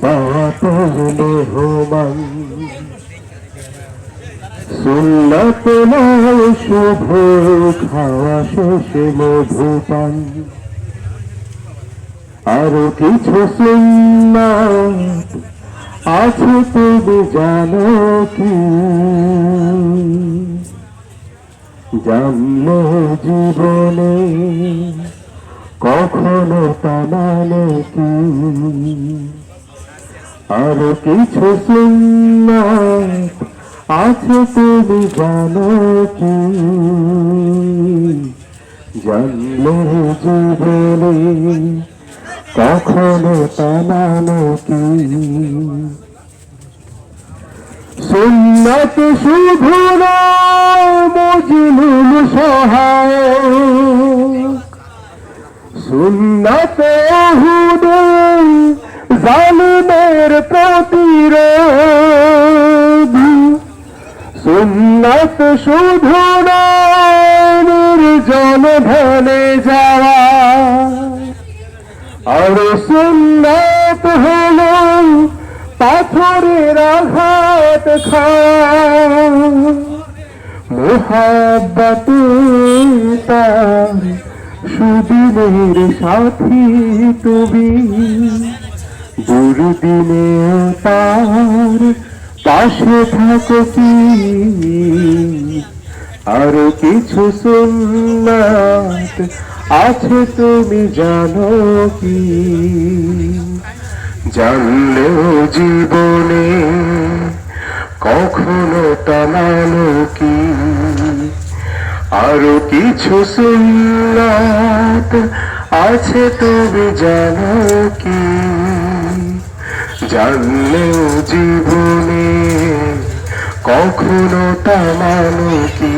বাতের মেহমান সুন্নাত নয় শুভ খাওয়া শেষে মধুপান আরো কিছু সুন্নাত আছে তুমি জানো কি জানলে জীবনে কখনো তা মানে কি আরো কিছু সুন্নাত আছে তুমি জানো কি জানলে জীবনে কখনো তা মানে কি সুন্নাত শুধু মজলুম সহায় সুন্নাত হুদে জালিমের প্রতিরোধ সুন্নাত শুধু নির্জন ঢলে যাওয়া আর সুন্নাত হলো পাথরের আঘাত খাওয়া মুহাব্বতে তার সুদিনের সাথী তুমি দুর্দিনে তার পাশে থাকো কি আর কিছু সুন্নাত আছে তুমি জানো কি জানলেও জীবনে কখনো তা মানো কি আরো কিছু সুন্নাত আছে তুমি জানো কি জানলেও জীবনে কখনো তা মানো কি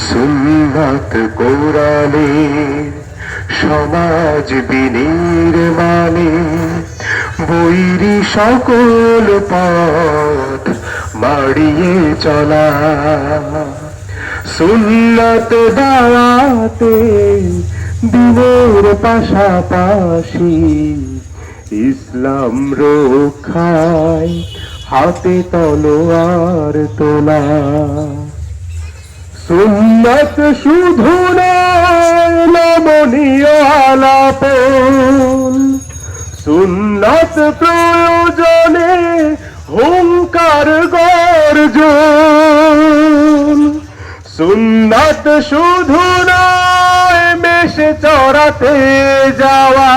সুন্নাত কোরআনের সমাজ বিনির্মাণে বৈরী সকল পথ মাড়িয়ে চলা সুন্নাত দাওয়াতে দিনের পাশাপাশি ইসলাম রক্ষায় হাতে তলোয়ার তোলা সুন্নাত শুধু নমনীয় আলাপন সুন্নাত প্রয়োজনে হুঙ্কার গর্জন সুন্নাত শুধু নয় মেষে চড়াতে যাওয়া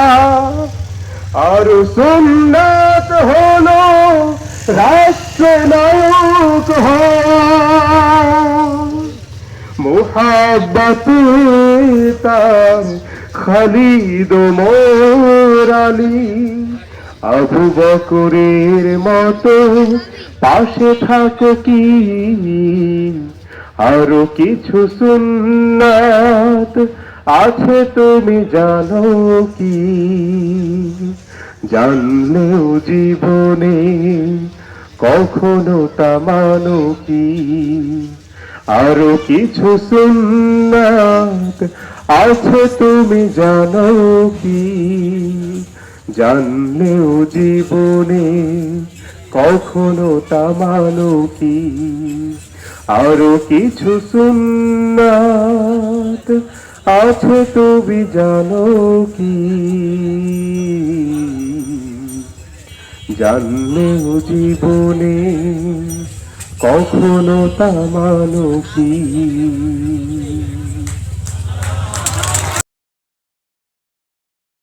আর সুন্নাত হলো রাষ্ট্রনায়ক হওয়া মুহাব্বতে তার খালিদ ওমর আলী আবু বকরের মতো পাশে থাকো কি আরো কিছু সুন্নাত আছে তুমি জানো কি জানলেও জীবনে কখনো তা মানো কি আরো কিছু সুন্নাত আছে তুমি জানো কি জানলেও জীবনে কখনো তা মানো কি আরো কিছু সুন্নাত আছে তুমি জানো কি জানলেও জীবনে কখনো তা মানো কি